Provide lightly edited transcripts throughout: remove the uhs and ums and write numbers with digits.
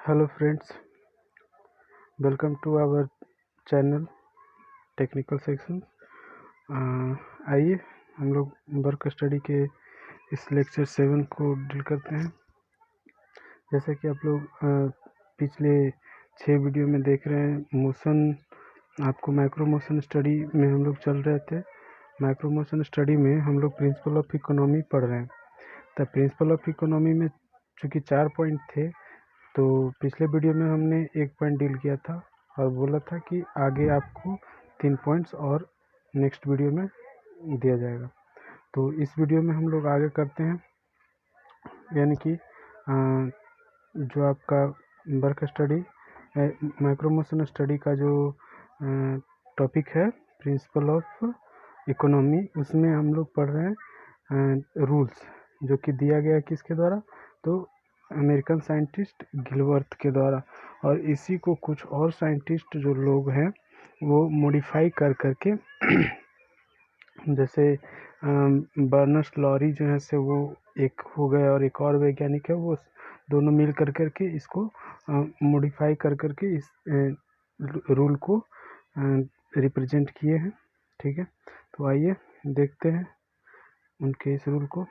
Hello friends, welcome to our channel technical section. आइए हम लोग वर्क स्टडी के इस लेक्चर 7 को डील करते हैं। जैसा कि आप लोग पिछले 6 वीडियो में देख रहे हैं, मोशन आपको माइक्रो मोशन स्टडी में हम लोग चल रहे थे। माइक्रो मोशन स्टडी में हम लोग प्रिंसिपल ऑफ इकोनॉमी पढ़ रहे हैं। तो प्रिंसिपल ऑफ इकोनॉमी में चूँकि 4 पॉइंट थे, तो पिछले वीडियो में हमने एक पॉइंट डील किया था और बोला था कि आगे आपको 3 पॉइंट्स और नेक्स्ट वीडियो में दिया जाएगा। तो इस वीडियो में हम लोग आगे करते हैं, यानी कि जो आपका work study micro motion study का जो टॉपिक है प्रिंसिपल ऑफ इकोनॉमी, उसमें हम लोग पढ़ रहे हैं रूल्स, जो कि दिया गया है किसके द्वारा, तो अमेरिकन साइंटिस्ट गिलवर्थ के द्वारा। और इसी को कुछ और साइंटिस्ट जो लोग हैं वो मॉडिफाई कर करके जैसे बर्नर्स लॉरी जो है से वो एक हो गए और एक और वैज्ञानिक है, वो दोनों मिल कर करके इसको मॉडिफाई कर करके इस रूल को रिप्रेजेंट किए हैं। ठीक है, तो आइए देखते हैं उनके इस रूल को।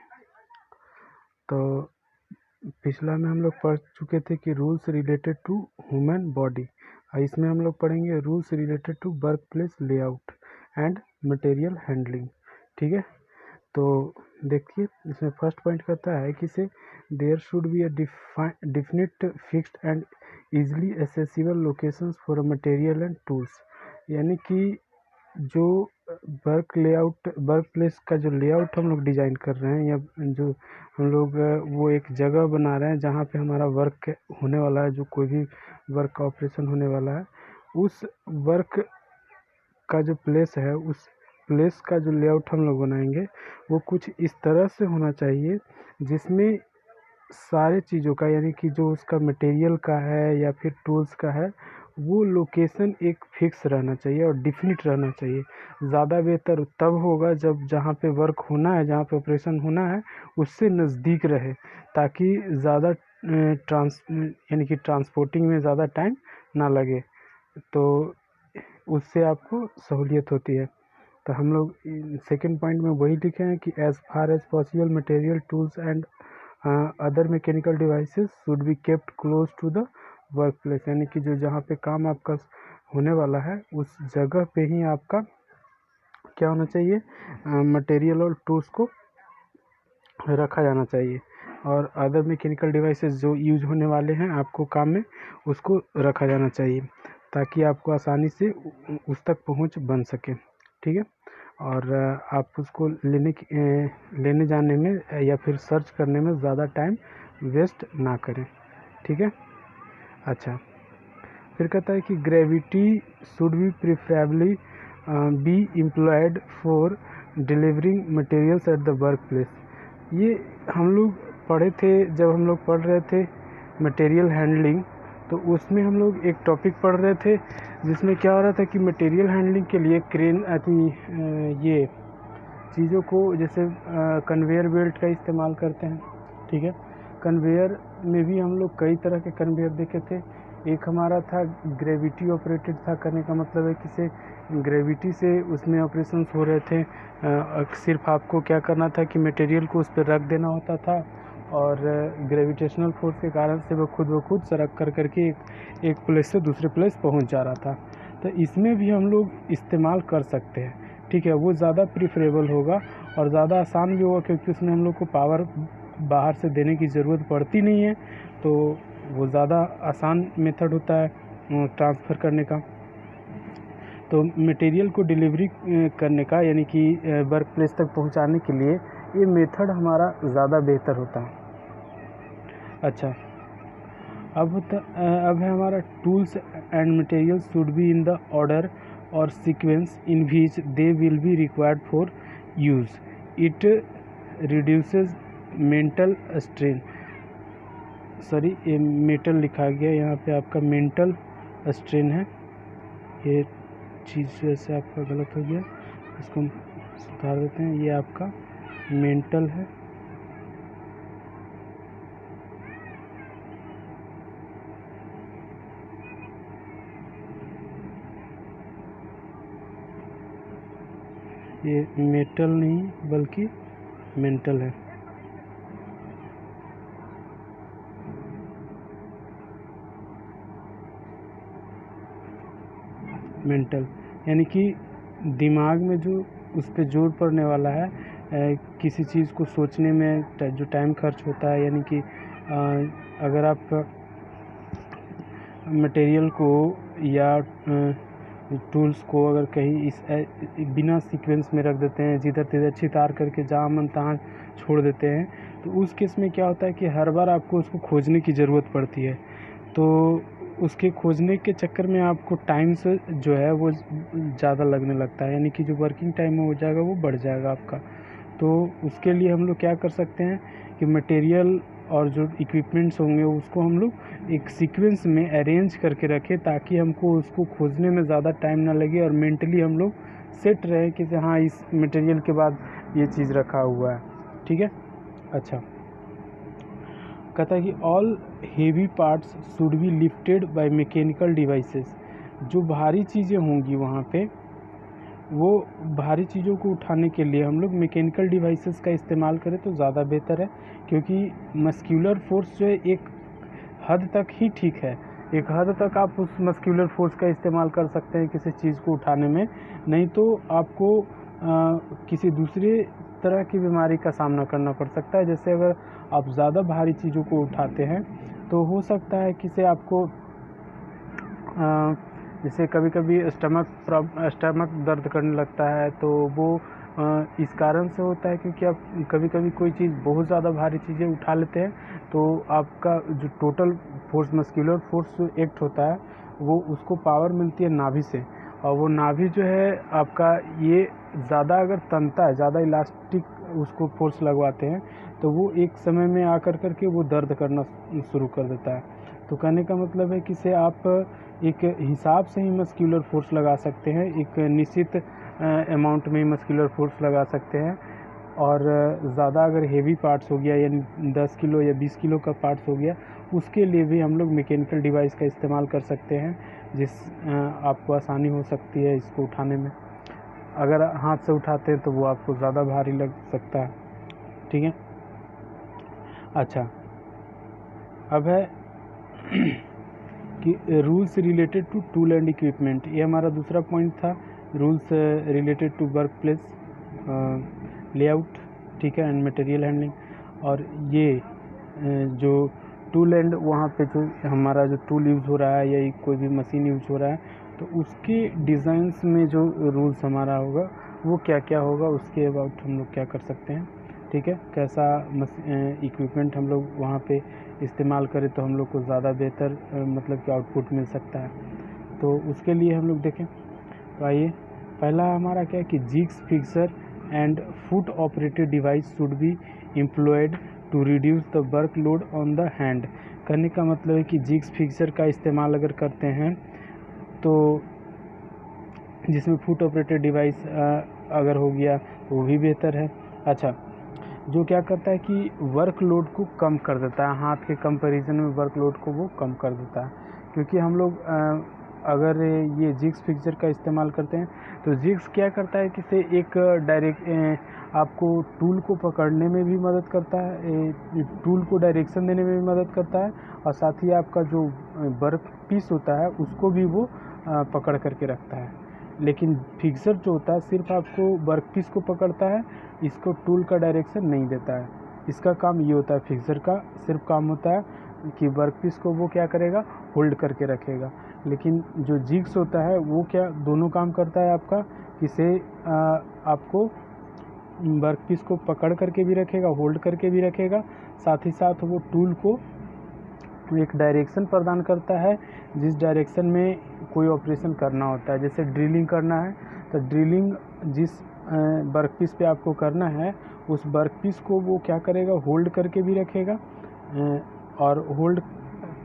तो पिछला में हम लोग पढ़ चुके थे कि rules related to human body, और इसमें हम लोग पढ़ेंगे rules related to work place layout and material handling. ठीक है, तो देखिए इसमें फर्स्ट पॉइंट कहता है कि say there should be a definite fixed and easily accessible locations for a material and tools. यानी कि जो वर्क प्लेस का जो लेआउट हम लोग डिज़ाइन कर रहे हैं, या जो हम लोग वो एक जगह बना रहे हैं जहाँ पे हमारा वर्क होने वाला है, जो कोई भी वर्क का ऑपरेशन होने वाला है, उस वर्क का जो प्लेस है, उस प्लेस का जो लेआउट हम लोग बनाएंगे वो कुछ इस तरह से होना चाहिए जिसमें सारे चीज़ों का, यानी कि जो उसका मटेरियल का है या फिर टूल्स का है, वो लोकेशन एक फिक्स रहना चाहिए और डिफिनिट रहना चाहिए। ज़्यादा बेहतर तब होगा जब जहाँ पे वर्क होना है, जहाँ पे ऑपरेशन होना है, उससे नज़दीक रहे, ताकि ज़्यादा यानी कि ट्रांसपोर्टिंग में ज़्यादा टाइम ना लगे, तो उससे आपको सहूलियत होती है। तो हम लोग सेकेंड पॉइंट में वही लिखे हैं कि as far as possible material tools and other mechanical devices should be kept close to the work place. यानी कि जो जहाँ पे काम आपका होने वाला है उस जगह पे ही आपका क्या होना चाहिए, मटेरियल और टूल्स को रखा जाना चाहिए, और अदर मैकेनिकल डिवाइसेस जो यूज होने वाले हैं आपको काम में, उसको रखा जाना चाहिए ताकि आपको आसानी से उस तक पहुंच बन सके। ठीक है, और आप उसको लेने जाने में या फिर सर्च करने में ज़्यादा टाइम वेस्ट ना करें। ठीक है, अच्छा, फिर कहता है कि gravity should be preferably be employed for delivering materials at the work place. ये हम लोग पढ़े थे जब हम लोग पढ़ रहे थे मटेरियल हैंडलिंग, तो उसमें हम लोग एक टॉपिक पढ़ रहे थे जिसमें क्या हो रहा था कि मटेरियल हैंडलिंग के लिए क्रेन ये चीज़ों को जैसे कन्वेयर बेल्ट का इस्तेमाल करते हैं। ठीक है, कन्वेयर में भी हम लोग कई तरह के कन्वेयर देखे थे। एक हमारा था ग्रेविटी ऑपरेटेड था, करने का मतलब है कि से ग्रेविटी से उसमें ऑपरेशंस हो रहे थे। सिर्फ आपको क्या करना था कि मटेरियल को उस पर रख देना होता था, और ग्रेविटेशनल फोर्स के कारण से वो खुद ब खुद सरक कर करके एक प्लेस से दूसरे प्लेस पहुंच जा रहा था। तो इसमें भी हम लोग इस्तेमाल कर सकते हैं। ठीक है, वो ज़्यादा प्रीफरेबल होगा और ज़्यादा आसान भी होगा, क्योंकि उसमें हम लोग को पावर बाहर से देने की ज़रूरत पड़ती नहीं है, तो वो ज़्यादा आसान मेथड होता है ट्रांसफ़र करने का। तो मटेरियल को डिलीवरी करने का, यानी कि वर्क प्लेस तक पहुंचाने के लिए ये मेथड हमारा ज़्यादा बेहतर होता है। अच्छा, अब है हमारा tools and materials should be in the order और sequence in which they will be required for use. It reduces mental strain, sorry ये मेटल लिखा गया यहाँ पे, आपका मेंटल स्ट्रेन है, ये चीज़ वैसे आपका गलत हो गया, इसको सुधार देते हैं। ये आपका मेंटल है, ये मेटल नहीं बल्कि मेंटल है। मेंटल यानी कि दिमाग में जो उस पर जोर पड़ने वाला है, किसी चीज़ को सोचने में जो टाइम खर्च होता है, यानी कि अगर आप मटेरियल को या टूल्स को अगर कहीं इस बिना सीक्वेंस में रख देते हैं, जिधर तिधर छितार करके जहाँ मन तहाँ छोड़ देते हैं, तो उस केस में क्या होता है कि हर बार आपको उसको खोजने की ज़रूरत पड़ती है। तो उसके खोजने के चक्कर में आपको टाइम से जो है वो ज़्यादा लगने लगता है, यानी कि जो वर्किंग टाइम हो जाएगा वो बढ़ जाएगा आपका। तो उसके लिए हम लोग क्या कर सकते हैं कि मटेरियल और जो इक्विपमेंट्स होंगे उसको हम लोग एक सीक्वेंस में अरेंज करके रखें, ताकि हमको उसको खोजने में ज़्यादा टाइम ना लगे और मेंटली हम लोग सेट रहे कि हाँ इस मटेरियल के बाद ये चीज़ रखा हुआ है। ठीक है। अच्छा, कहता है कि all heavy parts should be lifted by mechanical devices. जो भारी चीज़ें होंगी वहाँ पे, वो भारी चीज़ों को उठाने के लिए हम लोग मैकेनिकल डिवाइसेस का इस्तेमाल करें तो ज़्यादा बेहतर है, क्योंकि मस्क्यूलर फोर्स जो है एक हद तक ही ठीक है। एक हद तक आप उस मस्क्यूलर फोर्स का इस्तेमाल कर सकते हैं किसी चीज़ को उठाने में, नहीं तो आपको किसी दूसरे तरह की बीमारी का सामना करना पड़ सकता है। जैसे अगर आप ज़्यादा भारी चीज़ों को उठाते हैं तो हो सकता है कि से आपको जैसे कभी कभी स्टमक दर्द करने लगता है, तो वो इस कारण से होता है क्योंकि आप कभी कभी कोई चीज़ बहुत ज़्यादा भारी चीज़ें उठा लेते हैं, तो आपका जो टोटल फोर्स मस्कुलर फोर्स जो एक्ट होता है वो उसको पावर मिलती है नाभि से, और वो नाभि जो है आपका ये ज़्यादा अगर तनता है, ज़्यादा इलास्टिक उसको फोर्स लगवाते हैं, तो वो एक समय में आकर करके वो दर्द करना शुरू कर देता है। तो कहने का मतलब है कि से आप एक हिसाब से ही मस्कुलर फोर्स लगा सकते हैं, एक निश्चित अमाउंट में मस्कुलर फोर्स लगा सकते हैं। और ज़्यादा अगर हेवी पार्ट्स हो गया, यानी 10 किलो या 20 किलो का पार्ट्स हो गया, उसके लिए भी हम लोग मैकेनिकल डिवाइस का इस्तेमाल कर सकते हैं, जिस आपको आसानी हो सकती है इसको उठाने में। अगर हाथ से उठाते हैं तो वो आपको ज़्यादा भारी लग सकता है। ठीक है। अच्छा, अब है कि rules related to tool and equipment. ये हमारा दूसरा पॉइंट था, rules related to work place layout, ठीक है, एंड मटेरियल हैंडलिंग। और ये जो टूल एंड वहाँ पे जो हमारा जो टूल यूज़ हो रहा है या कोई भी मशीन यूज़ हो रहा है, तो उसके डिज़ाइंस में जो रूल्स हमारा होगा वो क्या क्या होगा, उसके अबाउट हम लोग क्या कर सकते हैं। ठीक है, कैसा इक्विपमेंट हम लोग वहाँ पे इस्तेमाल करें तो हम लोग को ज़्यादा बेहतर मतलब कि आउटपुट मिल सकता है। तो उसके लिए हम लोग देखें, तो आइए, पहला हमारा क्या है कि jigs fixer and foot operated device should be employed to reduce the work load on the hand. करने का मतलब है कि जिग्स फिक्सर का इस्तेमाल अगर करते हैं तो जिसमें फुट ऑपरेटेड डिवाइस अगर हो गया तो वो भी बेहतर है। अच्छा, जो क्या करता है कि वर्क लोड को कम कर देता है, हाथ के कंपैरिजन में वर्क लोड को वो कम कर देता है। क्योंकि हम लोग अगर ये जिग्स फिक्सर का इस्तेमाल करते हैं तो जिग्स क्या करता है कि से एक डायरेक्ट आपको टूल को पकड़ने में भी मदद करता है, टूल को डायरेक्शन देने में भी मदद करता है, और साथ ही आपका जो वर्क पीस होता है उसको भी वो पकड़ करके रखता है। लेकिन फिक्सर जो होता है सिर्फ आपको वर्क पीस को पकड़ता है, इसको टूल का डायरेक्शन नहीं देता है। इसका काम ये होता है, फिक्सर का सिर्फ काम होता है कि वर्क पीस को वो क्या करेगा, होल्ड करके रखेगा। लेकिन जो जिग्स होता है वो क्या दोनों काम करता है आपका, किसे आपको वर्क पीस को पकड़ करके भी रखेगा, होल्ड करके भी रखेगा, साथ ही साथ वो टूल को एक डायरेक्शन प्रदान करता है जिस डायरेक्शन में कोई ऑपरेशन करना होता है। जैसे ड्रिलिंग करना है तो ड्रिलिंग जिस वर्क पीस पे आपको करना है उस वर्क पीस को वो क्या करेगा, होल्ड करके भी रखेगा, और होल्ड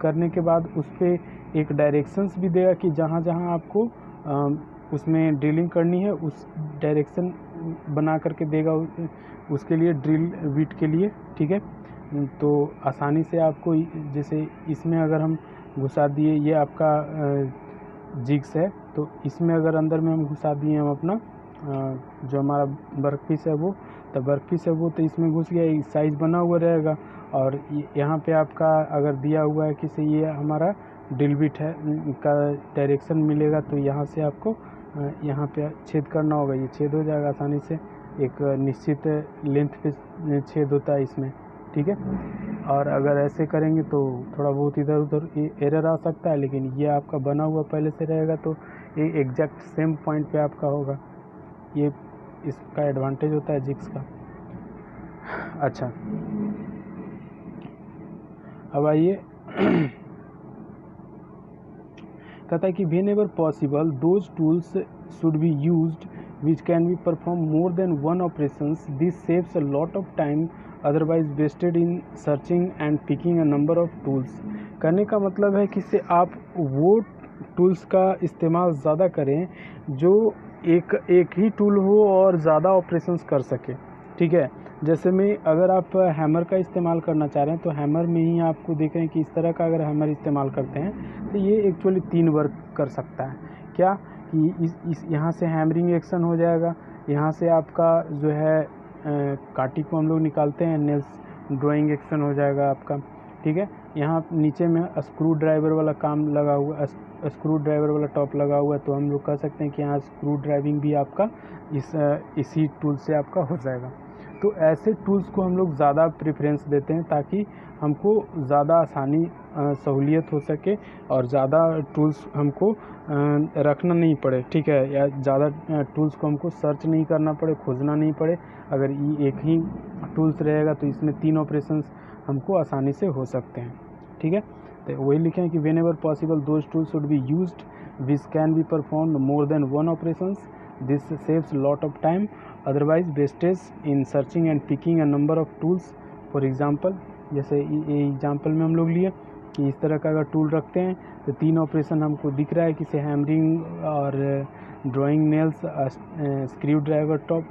करने के बाद उस पर एक डायरेक्शंस भी देगा कि जहाँ जहाँ आपको उसमें ड्रिलिंग करनी है उस डायरेक्शन बना करके देगा उसके लिए, ड्रिल बिट के लिए। ठीक है, तो आसानी से आपको, जैसे इसमें अगर हम घुसा दिए, ये आपका जिग्स है, तो इसमें अगर अंदर में हम घुसा दिए हम अपना जो हमारा वर्क पीस है वो, तो वर्क पीस है वो तो इसमें घुस गया, साइज़ बना हुआ रहेगा। और यहाँ पे आपका अगर दिया हुआ है कि से ये हमारा ड्रिल बिट है का डायरेक्शन मिलेगा, तो यहाँ से आपको यहाँ पे छेद करना होगा, ये छेद हो जाएगा आसानी से, एक निश्चित लेंथ पे छेद होता है इसमें, ठीक है। और अगर ऐसे करेंगे तो थोड़ा बहुत इधर उधर एरर आ सकता है, लेकिन ये आपका बना हुआ पहले से रहेगा तो ये एग्जैक्ट सेम पॉइंट पे आपका होगा। ये इसका एडवांटेज होता है जिग्स का। अच्छा, अब आइए कहता है कि whenever possible those tools should be used which can be perform more than one operations, this saves a lot of time otherwise wasted in searching and picking a number of tools. करने का मतलब है कि इससे आप वो tools का इस्तेमाल ज़्यादा करें जो एक ही टूल हो और ज़्यादा ऑपरेशंस कर सके, ठीक है। जैसे में अगर आप हैमर का इस्तेमाल करना चाह रहे हैं तो हैमर में ही आपको देख रहे हैं कि इस तरह का अगर हैमर इस्तेमाल करते हैं तो ये एक्चुअली 3 वर्क कर सकता है। क्या कि इस यहाँ से हैमरिंग एक्शन हो जाएगा, यहाँ से आपका जो है काटी को हम लोग निकालते हैं, नेल्स ड्राइंग एक्शन हो जाएगा आपका, ठीक है। यहाँ नीचे में स्क्रू ड्राइवर वाला काम लगा हुआ, स्क्रू ड्राइवर वाला टॉप लगा हुआ है, तो हम लोग कह सकते हैं कि यहाँ स्क्रू ड्राइविंग भी आपका इसी टूल से आपका हो जाएगा। तो ऐसे टूल्स को हम लोग ज़्यादा प्रेफरेंस देते हैं ताकि हमको ज़्यादा आसानी सहूलियत हो सके और ज़्यादा टूल्स हमको रखना नहीं पड़े, ठीक है, या ज़्यादा टूल्स को हमको सर्च नहीं करना पड़े, खोजना नहीं पड़े। अगर ये एक ही टूल्स रहेगा तो इसमें 3 ऑपरेशंस हमको आसानी से हो सकते हैं, ठीक है। तो वही लिखे हैं कि whenever possible those tools should be used which can be performed more than one operations, this saves lot of time otherwise wastage in searching and picking a number of tools. For example, जैसे ये example में हम लोग लिए कि इस तरह का अगर टूल रखते हैं तो 3 ऑपरेशन हमको दिख रहा है कि से हैमरिंग और drawing nails, screw driver top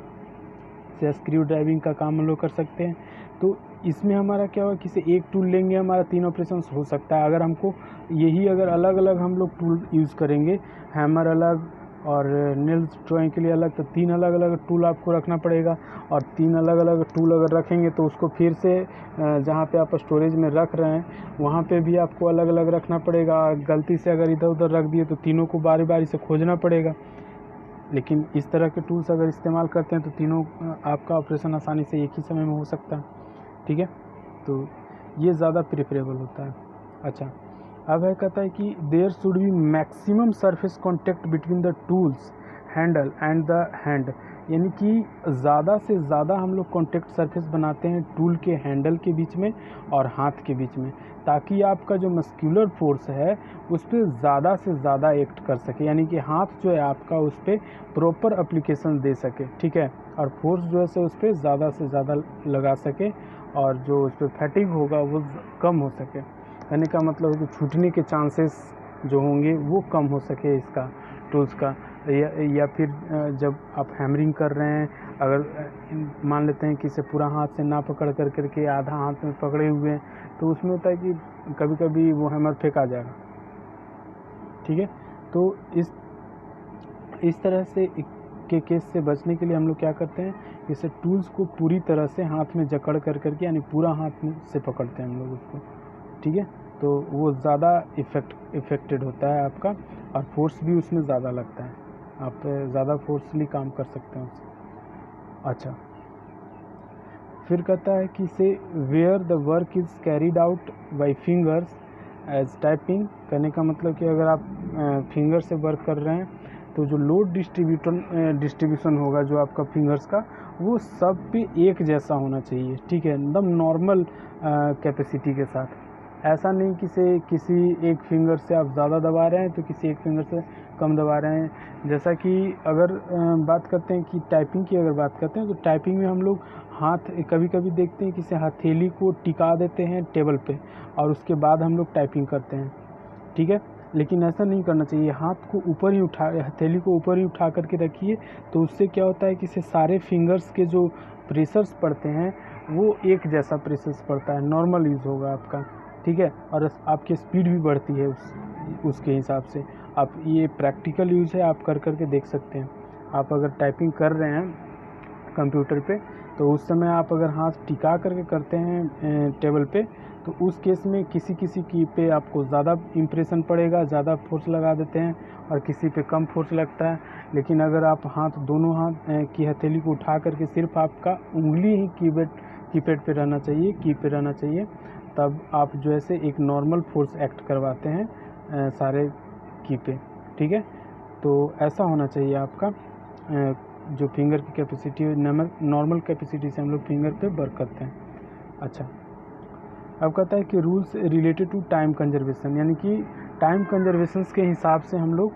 से स्क्रू ड्राइविंग का काम हम लोग कर सकते हैं। तो इसमें हमारा क्या होगा कि से एक टूल लेंगे हमारा 3 ऑपरेशन हो सकता है। अगर हमको यही अगर अलग अलग हम लोग टूल यूज़ करेंगे, हैमर अलग और नेल्स ड्राइंग के लिए अलग, तो 3 अलग अलग टूल आपको रखना पड़ेगा। और 3 अलग अलग टूल अगर रखेंगे तो उसको फिर से जहाँ पे आप स्टोरेज में रख रहे हैं वहाँ पे भी आपको अलग अलग रखना पड़ेगा। गलती से अगर इधर उधर रख दिए तो तीनों को बारी बारी से खोजना पड़ेगा। लेकिन इस तरह के टूल्स अगर इस्तेमाल करते हैं तो तीनों आपका ऑपरेशन आसानी से एक ही समय में हो सकता है, ठीक है। तो ये ज़्यादा प्रेफरेबल होता है। अच्छा, अब है कहता है कि there should be maximum surface contact between the tools handle and the hand, यानी कि ज़्यादा से ज़्यादा हम लोग कांटेक्ट सरफेस बनाते हैं टूल के हैंडल के बीच में और हाथ के बीच में, ताकि आपका जो मस्कुलर फोर्स है उस पर ज़्यादा से ज़्यादा एक्ट कर सके, यानी कि हाथ जो है आपका उस पर प्रॉपर एप्लीकेशन दे सके, ठीक है, और फोर्स जो है उस पर ज़्यादा से ज़्यादा लगा सके और जो उस पर फैटिग होगा वो कम हो सके। कहने का मतलब है कि छूटने के चांसेस जो होंगे वो कम हो सके इसका टूल्स का। या फिर जब आप हैमरिंग कर रहे हैं, अगर मान लेते हैं कि इसे पूरा हाथ से ना पकड़ कर करके आधा हाथ में पकड़े हुए हैं, तो उसमें होता है कि कभी कभी वो हैमर फेंका जाएगा, ठीक है। तो इस तरह से के केस से बचने के लिए हम लोग क्या करते हैं, इसे टूल्स को पूरी तरह से हाथ में जकड़ कर करके, यानी पूरा हाथ में से पकड़ते हैं हम लोग उसको, ठीक है। तो वो ज़्यादा इफेक्टेड होता है आपका और फोर्स भी उसमें ज़्यादा लगता है, आप ज़्यादा फोर्सली काम कर सकते हैं उससे। अच्छा, फिर कहता है कि say where the work is carried out by fingers as typing. कहने का मतलब कि अगर आप फिंगर से वर्क कर रहे हैं तो जो लोड डिस्ट्रीब्यूशन होगा जो आपका फिंगर्स का, वो सब पे एक जैसा होना चाहिए, ठीक है, एकदम नॉर्मल कैपेसिटी के साथ। ऐसा नहीं कि से किसी एक फिंगर से आप ज़्यादा दबा रहे हैं तो किसी एक फिंगर से कम दबा रहे हैं। जैसा कि अगर बात करते हैं कि टाइपिंग की अगर बात करते हैं तो टाइपिंग में हम लोग हाथ कभी कभी देखते हैं कि से हथेली को टिका देते हैं टेबल पे और उसके बाद हम लोग टाइपिंग करते हैं, ठीक है। लेकिन ऐसा नहीं करना चाहिए, हाथ को ऊपर ही हथेली को ऊपर ही उठा करके रखिए। तो उससे क्या होता है कि से सारे फिंगर्स के जो प्रेशर्स पड़ते हैं वो एक जैसा प्रेशर्स पड़ता है, नॉर्मल यूज़ होगा आपका, ठीक है। और आपकी स्पीड भी बढ़ती है उसके हिसाब से। आप ये प्रैक्टिकल यूज़ है, आप कर करके देख सकते हैं। आप अगर टाइपिंग कर रहे हैं कंप्यूटर पे, तो उस समय आप अगर हाथ टिका करके करते हैं टेबल पे, तो उस केस में किसी किसी की पे आपको ज़्यादा इम्प्रेशन पड़ेगा, ज़्यादा फोर्स लगा देते हैं, और किसी पे कम फोर्स लगता है। लेकिन अगर आप दोनों हाथ की हथेली को उठा करके सिर्फ आपका उंगली ही कीपैड पे रहना चाहिए, की पे रहना चाहिए, तब आप जो है एक नॉर्मल फोर्स एक्ट करवाते हैं सारे की पे। ठीक है, तो ऐसा होना चाहिए आपका जो फिंगर की कैपेसिटी है, नॉर्मल कैपेसिटी से हम लोग फिंगर पे वर्क करते हैं। अच्छा, अब कहता है कि rules related to time conservation, यानी कि टाइम कंजर्वेशन के हिसाब से हम लोग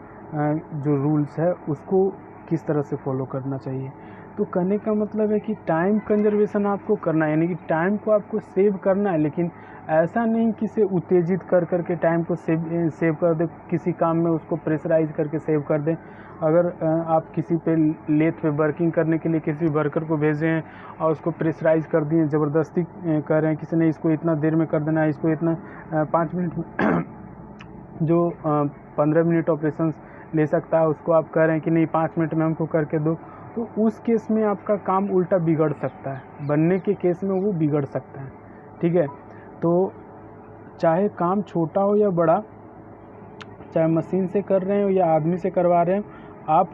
जो रूल्स है उसको किस तरह से फॉलो करना चाहिए। तो कहने का मतलब है कि टाइम कंजर्वेशन आपको करना है, यानी कि टाइम को आपको सेव करना है, लेकिन ऐसा नहीं कि इसे उत्तेजित कर करके टाइम को सेव कर दे, किसी काम में उसको प्रेशराइज करके सेव कर दें। अगर आप किसी पे लेथ पे वर्किंग करने के लिए किसी वर्कर को भेजे हैं और उसको प्रेशराइज कर दिए, ज़बरदस्ती कह रहे हैं किसी ने इसको इतना देर में कर देना है, इसको इतना 5 मिनट में जो 15 मिनट ऑपरेशन ले सकता है, उसको आप कह रहे हैं कि नहीं 5 मिनट में हमको करके दो, तो उस केस में आपका काम उल्टा बिगड़ सकता है, बनने के केस में वो बिगड़ सकता है। ठीक है, तो चाहे काम छोटा हो या बड़ा, चाहे मशीन से कर रहे हो या आदमी से करवा रहे हो, आप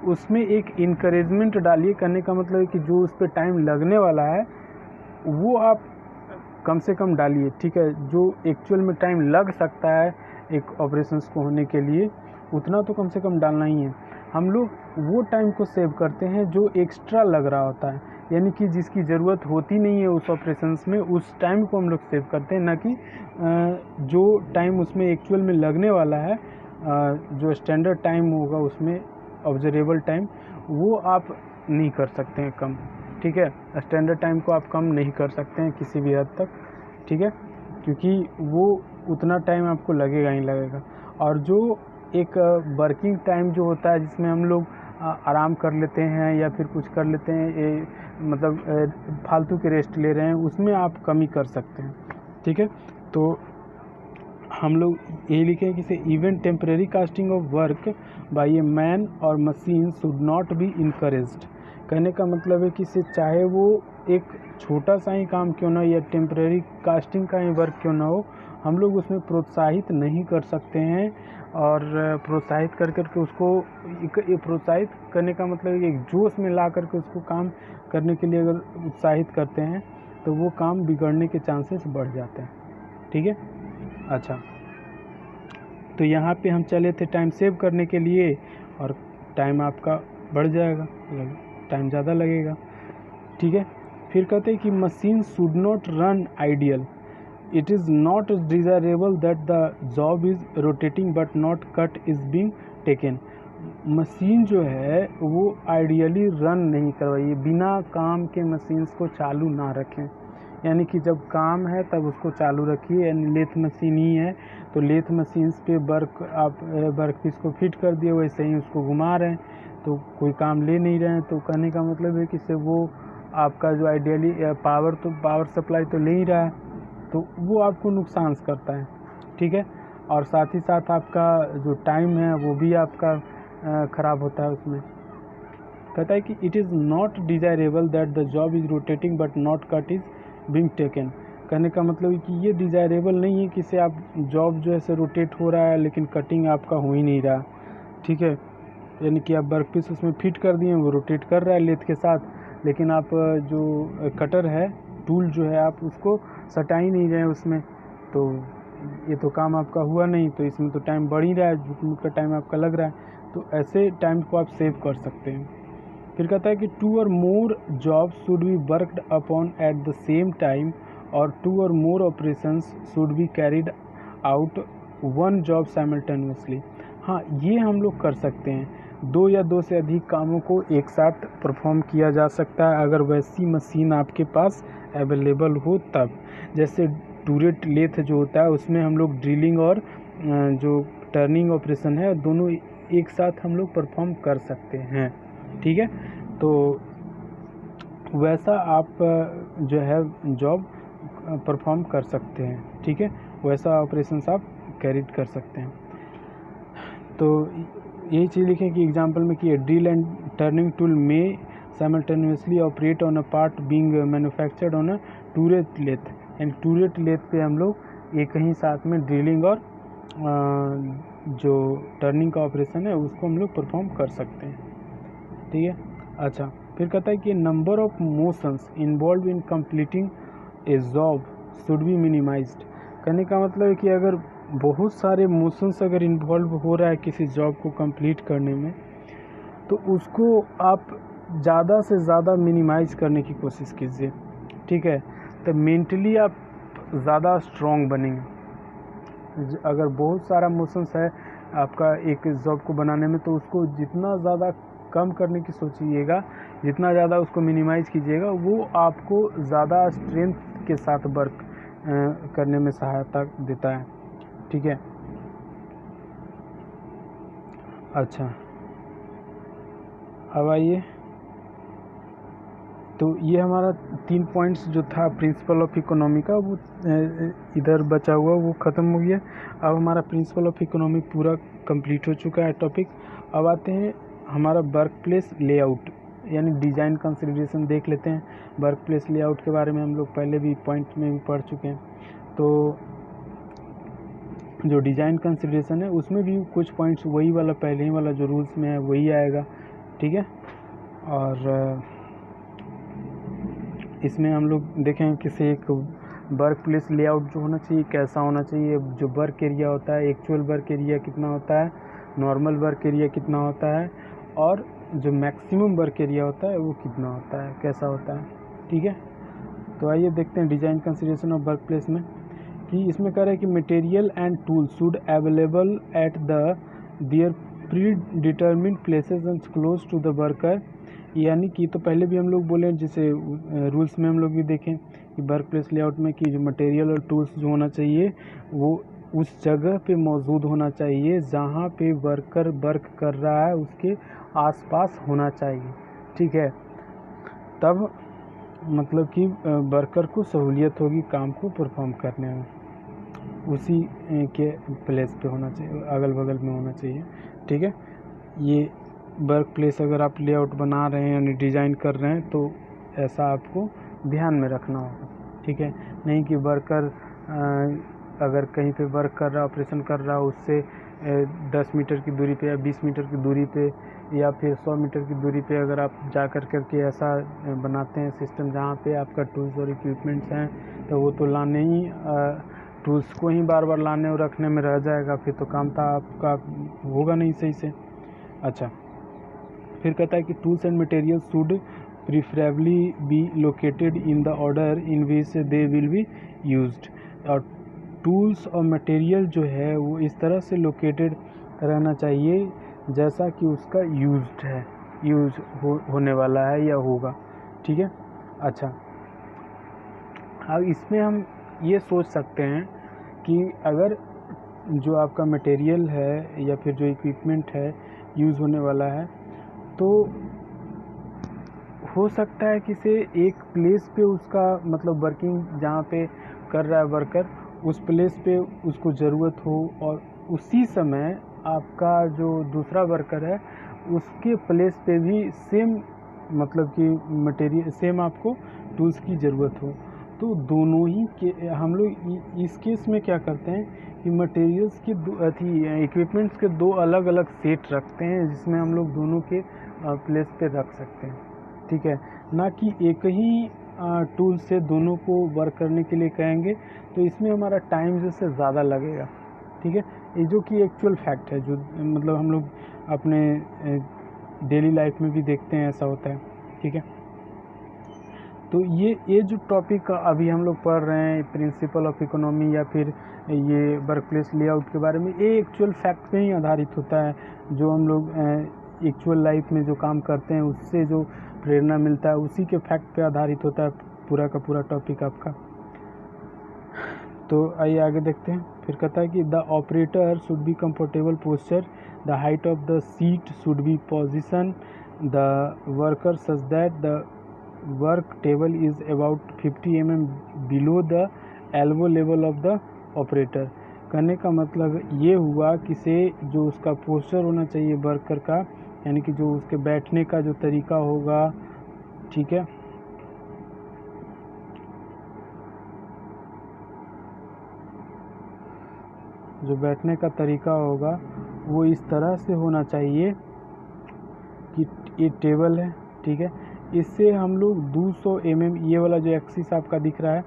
उसमें एक इनकरेजमेंट डालिए। करने का मतलब है कि जो उस पर टाइम लगने वाला है वो आप कम से कम डालिए। ठीक है, जो एक्चुअल में टाइम लग सकता है एक ऑपरेशंस को होने के लिए, उतना तो कम से कम डालना ही है। हम लोग वो टाइम को सेव करते हैं जो एक्स्ट्रा लग रहा होता है, यानी कि जिसकी ज़रूरत होती नहीं है उस ऑपरेशंस में, उस टाइम को हम लोग सेव करते हैं, ना कि जो टाइम उसमें एक्चुअल में लगने वाला है, जो स्टैंडर्ड टाइम होगा उसमें ऑब्जर्वेबल टाइम, वो आप नहीं कर सकते हैं कम। ठीक है, स्टैंडर्ड टाइम को आप कम नहीं कर सकते हैं किसी भी हद तक। ठीक है, क्योंकि वो उतना टाइम आपको लगेगा ही लगेगा। और जो एक वर्किंग टाइम जो होता है जिसमें हम लोग आराम कर लेते हैं या फिर कुछ कर लेते हैं, मतलब फालतू के रेस्ट ले रहे हैं, उसमें आप कमी कर सकते हैं। ठीक है, तो हम लोग यही लिखे हैं कि even temporary casting of work by a man और machine should not be encouraged. कहने का मतलब है कि इसे चाहे वो एक छोटा सा ही काम क्यों ना हो या टेम्परेरी कास्टिंग का ही वर्क क्यों ना हो, हम लोग उसमें प्रोत्साहित नहीं कर सकते हैं। और प्रोत्साहित कर करके उसको प्रोत्साहित करने का मतलब एक जोश में ला करके उसको काम करने के लिए अगर उत्साहित करते हैं तो वो काम बिगड़ने के चांसेस बढ़ जाते हैं। ठीक है, अच्छा, तो यहाँ पे हम चले थे टाइम सेव करने के लिए, और टाइम आपका बढ़ जाएगा, टाइम ज़्यादा लगेगा। ठीक है, फिर कहते हैं कि machine should not run ideal, it is not desirable that the job is rotating but not cut is being taken. Machine जो है वो आइडियली रन नहीं करवाइए, बिना काम के मशीन्स को चालू ना रखें, यानी कि जब काम है तब उसको चालू रखिए। यानी लेथ मशीन ही है तो लेथ मशीन्स पे आप वर्क पीस को फिट कर दिए, वैसे ही उसको घुमा रहे हैं, तो कोई काम ले नहीं रहे हैं। तो कहने का मतलब है कि इससे वो आपका जो आइडियली पावर सप्लाई तो ले ही रहा है, तो वो आपको नुकसान करता है। ठीक है, और साथ ही साथ आपका जो टाइम है वो भी आपका ख़राब होता है उसमें। कहता है कि it is not desirable that the job is rotating but not cut is being taken. कहने का मतलब है कि ये डिज़ायरेबल नहीं है कि इसे आप जॉब जो है से रोटेट हो रहा है लेकिन कटिंग आपका हो ही नहीं रहा। ठीक है, यानी कि आप वर्क पीस उसमें फिट कर दिए, वो रोटेट कर रहा है लेथ के साथ, लेकिन आप जो कटर है, टूल जो है, आप उसको सटा ही नहीं रहे हैं उसमें, तो ये तो काम आपका हुआ नहीं, तो इसमें तो टाइम बढ़ ही रहा है, जितना का टाइम आपका लग रहा है। तो ऐसे टाइम को आप सेव कर सकते हैं। फिर कहता है कि 2 और more jobs should be worked upon at the same time और 2 और more operations should be carried out 1 job simultaneously. हाँ, ये हम लोग कर सकते हैं, 2 या 2 से अधिक कामों को एक साथ परफॉर्म किया जा सकता है अगर वैसी मशीन आपके पास अवेलेबल हो तब। जैसे टूरेट लेथ जो होता है उसमें हम लोग ड्रिलिंग और जो टर्निंग ऑपरेशन है दोनों एक साथ हम लोग परफॉर्म कर सकते हैं। ठीक है, तो वैसा आप जो है जॉब परफॉर्म कर सकते हैं। ठीक है, वैसा ऑपरेशंस आप कैरी कर सकते हैं। तो यही चीज़ लिखें कि एग्जांपल में कि ड्रिल एंड टर्निंग टूल में simultaneously operate on a part being manufactured on a turret lathe, यानी टूरेट लेथ पे हम लोग एक ही साथ में ड्रिलिंग और जो टर्निंग का ऑपरेशन है उसको हम लोग परफॉर्म कर सकते हैं। ठीक है। अच्छा, फिर कहता है कि number of motions involve in completing A job should be minimised. कहने का मतलब है कि अगर बहुत सारे मोशंस अगर इन्वॉल्व हो रहा है किसी जॉब को कंप्लीट करने में, तो उसको आप ज़्यादा से ज़्यादा मिनिमाइज करने की कोशिश कीजिए। ठीक है, तो मेंटली आप ज़्यादा स्ट्रॉन्ग बनेंगे। अगर बहुत सारा मोशंस है आपका एक जॉब को बनाने में, तो उसको जितना ज़्यादा कम करने की सोचिएगा, जितना ज़्यादा उसको मिनिमाइज कीजिएगा, वो आपको ज़्यादा स्ट्रेंथ के साथ वर्क करने में सहायता देता है। ठीक है। अच्छा, अब आइए, तो ये हमारा 3 पॉइंट्स जो था प्रिंसिपल ऑफ इकोनॉमी का, वो इधर बचा हुआ वो ख़त्म हो गया। अब हमारा प्रिंसिपल ऑफ इकोनॉमी पूरा कंप्लीट हो चुका है टॉपिक। अब आते हैं हमारा वर्क प्लेस लेआउट, यानी डिज़ाइन कंसिडरेशन देख लेते हैं। वर्क प्लेस लेआउट के बारे में हम लोग पहले भी पॉइंट में भी पढ़ चुके हैं। तो जो डिज़ाइन कंसिडरेशन है उसमें भी कुछ पॉइंट्स वही वाला पहले ही वाला जो रूल्स में है वही आएगा। ठीक है। और इसमें हम लोग देखें किसी एक वर्क प्लेस लेआउट जो होना चाहिए कैसा होना चाहिए, जो वर्क एरिया होता है, एक्चुअल वर्क एरिया कितना होता है, नॉर्मल वर्क एरिया कितना होता है, और जो मैक्सिमम वर्क एरिया होता है वो कितना होता है, कैसा होता है। ठीक है। तो आइए देखते हैं design consideration of work place में कि इसमें कह रहा है कि material and tool should available at the their predetermined places and close to the worker, यानी कि तो पहले भी हम लोग बोले, जैसे रूल्स में हम लोग भी देखें कि वर्क प्लेस लेआउट में कि जो मटेरियल और टूल्स जो होना चाहिए वो उस जगह पे मौजूद होना चाहिए जहाँ पे वर्कर वर्क कर रहा है उसके आसपास होना चाहिए। ठीक है, तब मतलब कि वर्कर को सहूलियत होगी काम को परफॉर्म करने में, उसी के प्लेस पे होना चाहिए, अगल बगल में होना चाहिए। ठीक है। ये वर्क प्लेस अगर आप लेआउट बना रहे हैं यानी डिज़ाइन कर रहे हैं तो ऐसा आपको ध्यान में रखना होगा। ठीक है, नहीं कि वर्कर अगर कहीं पे वर्क कर रहा, ऑपरेशन कर रहा, उससे 10 मीटर की दूरी पे या 20 मीटर की दूरी पे या फिर 100 मीटर की दूरी पे अगर आप जा कर के ऐसा बनाते हैं सिस्टम जहाँ पे आपका टूल्स और इक्विपमेंट्स हैं, तो वो तो लाने ही टूल्स को ही बार बार लाने और रखने में रह जाएगा, फिर तो काम था आपका होगा नहीं सही से। अच्छा, फिर कहता है कि tools and materials should preferably be located in the order in which they will be used, और टूल्स और मटेरियल जो है वो इस तरह से लोकेटेड रहना चाहिए जैसा कि उसका यूज्ड है, होने वाला है या होगा। ठीक है। अच्छा, अब इसमें हम ये सोच सकते हैं कि अगर जो आपका मटेरियल है या फिर जो इक्विपमेंट है यूज़ होने वाला है, तो हो सकता है कि से एक प्लेस पे उसका मतलब वर्किंग जहाँ पे कर रहा है वर्कर, उस प्लेस पे उसको ज़रूरत हो, और उसी समय आपका जो दूसरा वर्कर है उसके प्लेस पे भी सेम मतलब कि मटेरियल सेम आपको टूल्स की ज़रूरत हो। तो दोनों ही के हम लोग इस केस में क्या करते हैं कि मटेरियल्स के इक्विपमेंट्स के 2 अलग अलग सेट रखते हैं जिसमें हम लोग दोनों के प्लेस पे रख सकते हैं। ठीक है, ना कि एक ही टूल से दोनों को वर्क करने के लिए कहेंगे, तो इसमें हमारा टाइम जैसे ज़्यादा लगेगा। ठीक है, ये जो कि एक्चुअल फैक्ट है, जो मतलब हम लोग अपने डेली लाइफ में भी देखते हैं ऐसा होता है। ठीक है, तो ये जो टॉपिक अभी हम लोग पढ़ रहे हैं प्रिंसिपल ऑफ इकोनॉमी या फिर ये वर्क प्लेस लेआउट के बारे में, ये एक्चुअल फैक्ट पे ही आधारित होता है। जो हम लोग एक्चुअल लाइफ में जो काम करते हैं उससे जो प्रेरणा मिलता है उसी के फैक्ट पे आधारित होता है पूरा का पूरा टॉपिक आपका। तो आइए आगे देखते हैं। फिर कहता है कि the operator should be comfortable posture, the height of the seat should be position the worker such that the work table is about 50 mm below the elbow level of the operator. कहने का मतलब ये हुआ कि से जो उसका posture होना चाहिए वर्कर का, यानी कि जो उसके बैठने का जो तरीका होगा, ठीक है, जो बैठने का तरीका होगा वो इस तरह से होना चाहिए कि ये टेबल है, ठीक है, इससे हम लोग 200 mm, ये वाला जो एक्सिस आपका दिख रहा है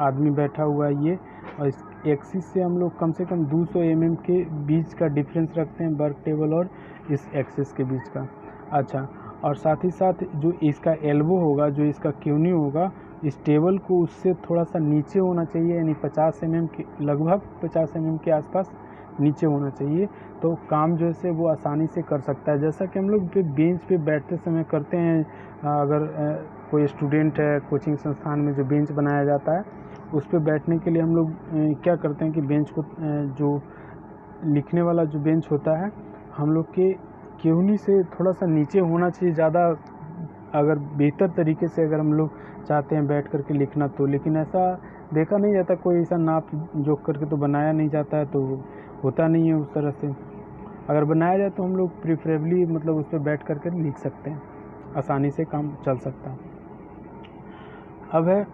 आदमी बैठा हुआ है ये, और इस एक्सिस से हम लोग कम से कम 200 mm के बीच का डिफरेंस रखते हैं वर्क टेबल और इस एक्सिस के बीच का। अच्छा, और साथ ही साथ जो इसका एल्बो होगा, जो इसका क्यूनी होगा, इस टेबल को उससे थोड़ा सा नीचे होना चाहिए, यानी 50 mm के लगभग 50 mm के आसपास नीचे होना चाहिए, तो काम जो है वो आसानी से कर सकता है। जैसा कि हम लोग बेंच पे बैठते समय करते हैं, अगर कोई स्टूडेंट है कोचिंग संस्थान में, जो बेंच बनाया जाता है उस पे बैठने के लिए हम लोग क्या करते हैं कि बेंच को जो लिखने वाला जो बेंच होता है हम लोग के केहूनी से थोड़ा सा नीचे होना चाहिए, ज़्यादा अगर बेहतर तरीके से अगर हम लोग चाहते हैं बैठ करके लिखना तो, लेकिन ऐसा देखा नहीं जाता, कोई ऐसा नाप जोख करके तो बनाया नहीं जाता है, तो होता नहीं है उस तरह से। अगर बनाया जाए तो हम लोग प्रीफरेबली मतलब उस पर बैठ करके लिख सकते हैं, आसानी से काम चल सकता है। अब है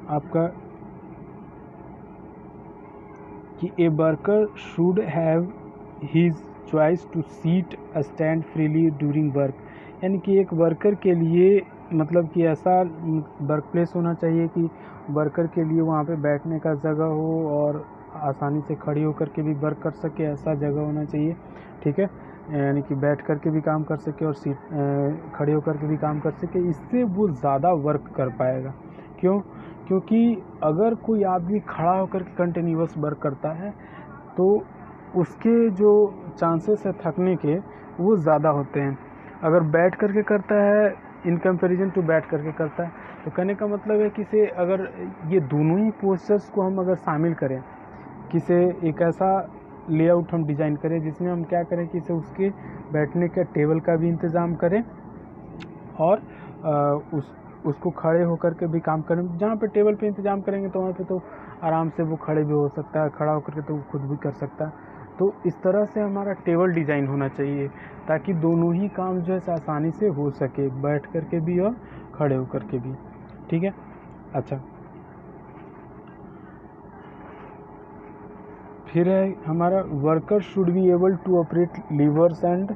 आपका कि a worker should have his choice to sit stand freely during work, यानी कि एक वर्कर के लिए मतलब कि ऐसा वर्क प्लेस होना चाहिए कि वर्कर के लिए वहाँ पे बैठने का जगह हो और आसानी से खड़ी होकर के भी वर्क कर सके, ऐसा जगह होना चाहिए, ठीक है, यानी कि बैठ कर के भी काम कर सके और सीट खड़े होकर के भी काम कर सके, इससे वो ज़्यादा वर्क कर पाएगा। क्यों? क्योंकि अगर कोई आदमी खड़ा होकर के कंटिन्यूअस वर्क करता है तो उसके जो चांसेस है थकने के वो ज़्यादा होते हैं। अगर बैठ करके करता है इन कंपैरिजन टू बैठ करके करता है, तो कहने का मतलब है कि से अगर ये दोनों ही पोस्चर्स को हम अगर शामिल करें, कि से एक ऐसा लेआउट हम डिज़ाइन करें जिसमें हम क्या करें कि से उसके बैठने के टेबल का भी इंतज़ाम करें और उसको खड़े होकर के भी काम करें। जहाँ पे टेबल पे इंतज़ाम करेंगे तो वहाँ पे तो आराम से वो खड़े भी हो सकता है, खड़ा होकर के तो वो खुद भी कर सकता है। तो इस तरह से हमारा टेबल डिज़ाइन होना चाहिए ताकि दोनों ही काम जो है आसानी से हो सके, बैठ कर के भी और खड़े होकर के भी, ठीक है। अच्छा, फिर है हमारा worker should be able to operate levers and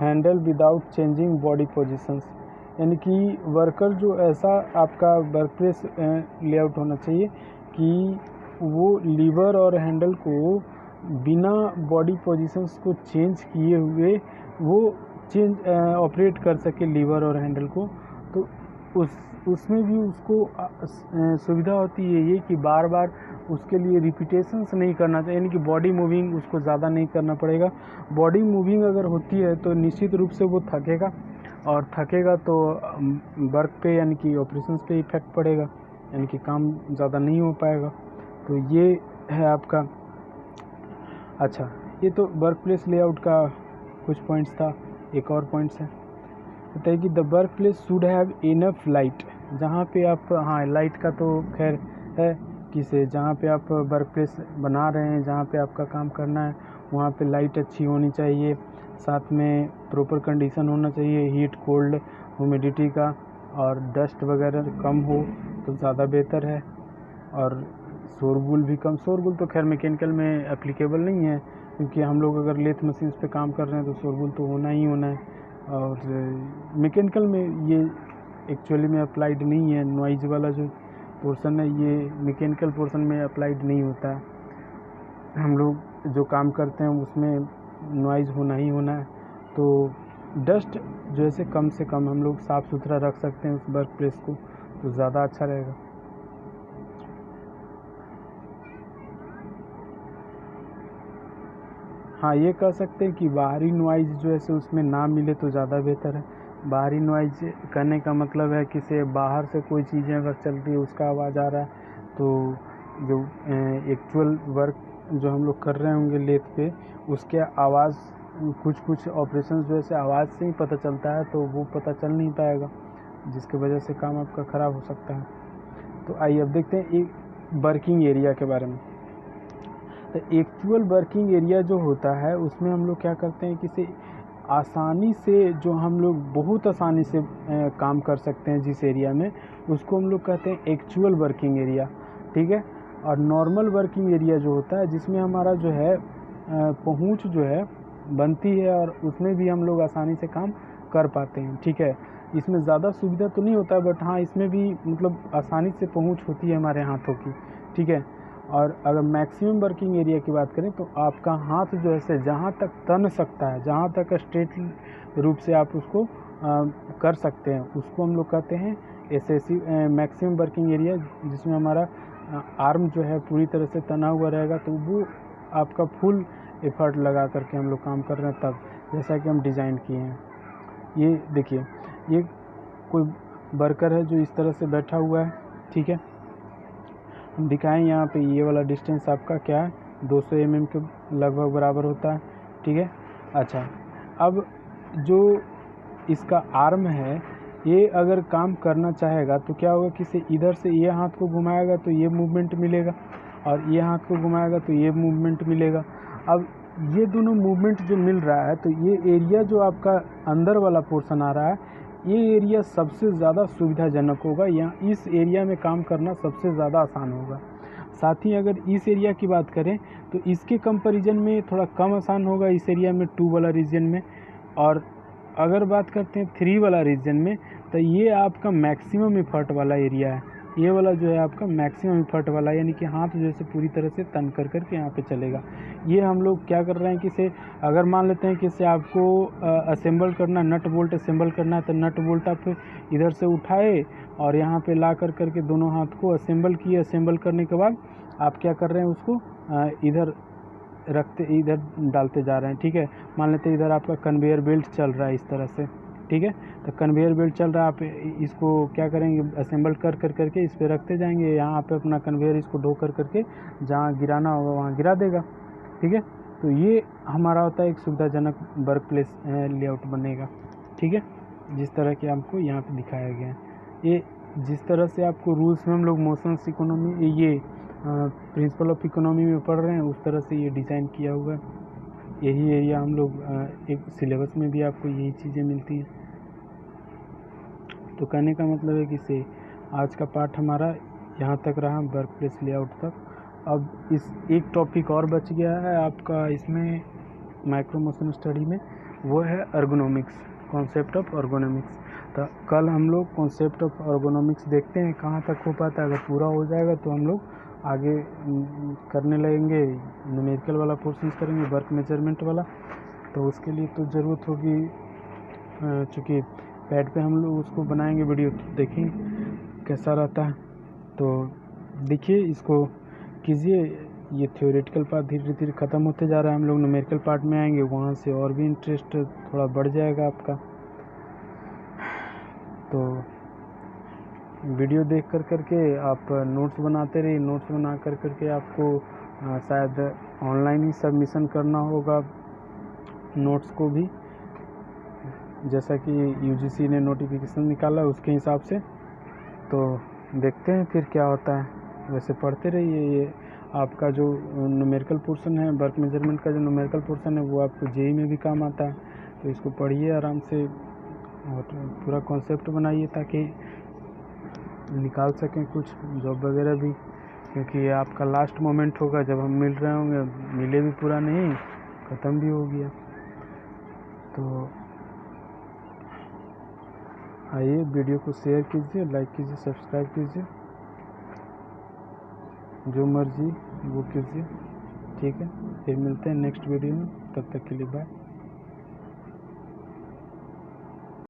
handle without changing body positions, यानी कि वर्कर जो ऐसा आपका वर्क प्लेस लेआउट होना चाहिए कि वो लीवर और हैंडल को बिना बॉडी पोजीशंस को चेंज किए हुए वो चेंज ऑपरेट कर सके लीवर और हैंडल को। तो उसमें भी उसको सुविधा होती है ये कि बार बार उसके लिए रिपीटेशंस नहीं करना चाहिए, यानी कि बॉडी मूविंग उसको ज़्यादा नहीं करना पड़ेगा। बॉडी मूविंग अगर होती है तो निश्चित रूप से वो थकेगा और थकेगा तो वर्क पे यानी कि ऑपरेशंस पे इफेक्ट पड़ेगा, यानी कि काम ज़्यादा नहीं हो पाएगा। तो ये है आपका। अच्छा, ये तो वर्क प्लेस लेआउट का कुछ पॉइंट्स था। एक और पॉइंट्स है, बताइए कि the work place should have enough light, जहाँ पे आप, हाँ लाइट का तो खैर है कि से जहाँ पे आप वर्क प्लेस बना रहे हैं, जहाँ पे आपका काम करना है वहाँ पे लाइट अच्छी होनी चाहिए, साथ में प्रॉपर कंडीशन होना चाहिए हीट कोल्ड ह्यूमिडिटी का, और डस्ट वगैरह कम हो तो ज़्यादा बेहतर है, और शोरगुल भी कम। शोरगुल तो खैर मैकेनिकल में एप्लीकेबल नहीं है क्योंकि हम लोग अगर लेथ मशीन्स पे काम कर रहे हैं तो शोरगुल तो होना ही होना है, और मैकेनिकल में ये एक्चुअली में अप्लाइड नहीं है। नॉइज़ वाला जो पोर्शन है ये मैकेनिकल पोर्शन में अप्लाइड नहीं होता है। हम लोग जो काम करते हैं उसमें नॉइज़ होना ही होना है, तो डस्ट जो है कम से कम हम लोग साफ़ सुथरा रख सकते हैं उस वर्क प्लेस को, तो ज़्यादा अच्छा रहेगा। हाँ, ये कह सकते हैं कि बाहरी नॉइज़ जो है उसमें ना मिले तो ज़्यादा बेहतर है। बाहरी नॉइज़ करने का मतलब है कि से बाहर से कोई चीज़ें अगर चल रही है उसका आवाज़ आ रहा है, तो जो एक्चुअल वर्क जो हम लोग कर रहे होंगे लेथ पे उसके आवाज़ कुछ ऑपरेशंस जो है आवाज़ से ही पता चलता है, तो वो पता चल नहीं पाएगा। जिसकी वजह से काम आपका ख़राब हो सकता है। तो आइए अब देखते हैं एक वर्किंग एरिया के बारे में। तो एक्चुअल वर्किंग एरिया जो होता है उसमें हम लोग क्या करते हैं कि इसे आसानी से, जो हम लोग बहुत आसानी से काम कर सकते हैं जिस एरिया में, उसको हम लोग कहते हैं एक्चुअल वर्किंग एरिया, ठीक है। और नॉर्मल वर्किंग एरिया जो होता है जिसमें हमारा जो है पहुंच जो है बनती है और उसमें भी हम लोग आसानी से काम कर पाते हैं, ठीक है। इसमें ज़्यादा सुविधा तो नहीं होता है, बट हाँ इसमें भी मतलब आसानी से पहुंच होती है हमारे हाथों की, ठीक है। और अगर मैक्सिमम वर्किंग एरिया की बात करें तो आपका हाथ जो है जहाँ तक तन सकता है, जहाँ तक स्ट्रेट रूप से आप उसको कर सकते हैं, उसको हम लोग कहते हैं एसएससी मैक्सिमम वर्किंग एरिया, जिसमें हमारा आर्म जो है पूरी तरह से तना हुआ रहेगा। तो वो आपका फुल एफर्ट लगा करके हम लोग काम कर रहे हैं, तब जैसा कि हम डिज़ाइन किए हैं। ये देखिए, ये कोई वर्कर है जो इस तरह से बैठा हुआ है, ठीक है। हम दिखाएं यहाँ पे ये वाला डिस्टेंस आपका क्या है, 200 mm के लगभग बराबर होता है, ठीक है। अच्छा, अब जो इसका आर्म है ये अगर काम करना चाहेगा तो क्या होगा कि इसे इधर से ये हाथ को घुमाएगा तो ये मूवमेंट मिलेगा, और ये हाथ को घुमाएगा तो ये मूवमेंट मिलेगा। अब ये दोनों मूवमेंट जो मिल रहा है, तो ये एरिया जो आपका अंदर वाला पोर्शन आ रहा है, ये एरिया सबसे ज़्यादा सुविधाजनक होगा। यहाँ इस एरिया में काम करना सबसे ज़्यादा आसान होगा। साथ ही अगर इस एरिया की बात करें तो इसके कंपैरिजन में थोड़ा कम आसान होगा इस एरिया में, 2 वाला रीजन में। और अगर बात करते हैं 3 वाला रीजन में, तो ये आपका मैक्सिमम एफर्ट वाला एरिया है। ये वाला जो है आपका मैक्सिमम एफर्ट वाला, यानी कि हाथ जो है पूरी तरह से तन कर के यहाँ पे चलेगा। ये हम लोग क्या कर रहे हैं कि इसे अगर मान लेते हैं कि इसे आपको असेंबल करना, नट बोल्ट असेंबल करना है, तो नट बोल्ट आप इधर से उठाए और यहाँ पे ला कर के दोनों हाथ को असेंबल किए। असेंबल करने के बाद आप क्या कर रहे हैं, उसको इधर रखते, इधर डालते जा रहे हैं, ठीक है। मान लेते हैं इधर आपका कन्वेयर बेल्ट चल रहा है इस तरह से, ठीक है। तो कन्वेयर बेल्ट चल रहा है, आप इसको क्या करेंगे, असेंबल कर करके इस पर रखते जाएंगे। यहाँ पे अपना कन्वेयर इसको ढो करके जहाँ गिराना होगा वहाँ गिरा देगा, ठीक है। तो ये हमारा होता है एक सुविधाजनक वर्क प्लेस लेआउट बनेगा, ठीक है, जिस तरह के आपको यहाँ पे दिखाया गया है। ये जिस तरह से आपको रूल्स में हम लोग मोशंस इकोनॉमी, ये प्रिंसिपल ऑफ इकोनॉमी में पढ़ रहे हैं, उस तरह से ये डिज़ाइन किया हुआ है। यही एरिया हम लोग एक सिलेबस में भी आपको यही चीज़ें मिलती हैं। तो कहने का मतलब है कि से आज का पार्ट हमारा यहाँ तक रहा, वर्क प्लेस लेआउट तक। अब इस एक टॉपिक और बच गया है आपका इसमें माइक्रो मोशन स्टडी में, वो है अर्गोनॉमिक्स, कॉन्सेप्ट ऑफ अर्गोनॉमिक्स। तो कल हम लोग कॉन्सेप्ट ऑफ अर्गोनॉमिक्स देखते हैं कहाँ तक हो पाता है। अगर पूरा हो जाएगा तो हम लोग आगे करने लगेंगे, न्यूमेरिकल वाला पोर्शन करेंगे, वर्क मेजरमेंट वाला। तो उसके लिए तो ज़रूरत होगी, चूँकि पैड पे हम लोग उसको बनाएंगे वीडियो, तो देखेंगे कैसा रहता है। तो देखिए, इसको कीजिए। ये थ्योरेटिकल पार्ट धीरे धीरे ख़त्म होते जा रहा है, हम लोग न्यूमेरिकल पार्ट में आएंगे, वहाँ से और भी इंटरेस्ट थोड़ा बढ़ जाएगा आपका। तो वीडियो देख करके आप नोट्स बनाते रहिए। नोट्स बना करके आपको शायद ऑनलाइन ही सबमिशन करना होगा नोट्स को भी, जैसा कि यूजीसी ने नोटिफिकेशन निकाला उसके हिसाब से। तो देखते हैं फिर क्या होता है। वैसे पढ़ते रहिए। ये आपका जो न्यूमेरिकल पोर्शन है, वर्क मेजरमेंट का जो न्यूमेरिकल पोर्शन है, वो आपको जेईई में भी काम आता है। तो इसको पढ़िए आराम से और पूरा कॉन्सेप्ट बनाइए ताकि निकाल सकें कुछ जॉब वगैरह भी, क्योंकि ये आपका लास्ट मोमेंट होगा जब हम मिल रहे होंगे। मिले भी पूरा नहीं, ख़त्म भी हो गया। तो आइए, वीडियो को शेयर कीजिए, लाइक कीजिए, सब्सक्राइब कीजिए, जो मर्जी वो कीजिए, ठीक है। फिर मिलते हैं नेक्स्ट वीडियो में, तब तक के लिए बाय।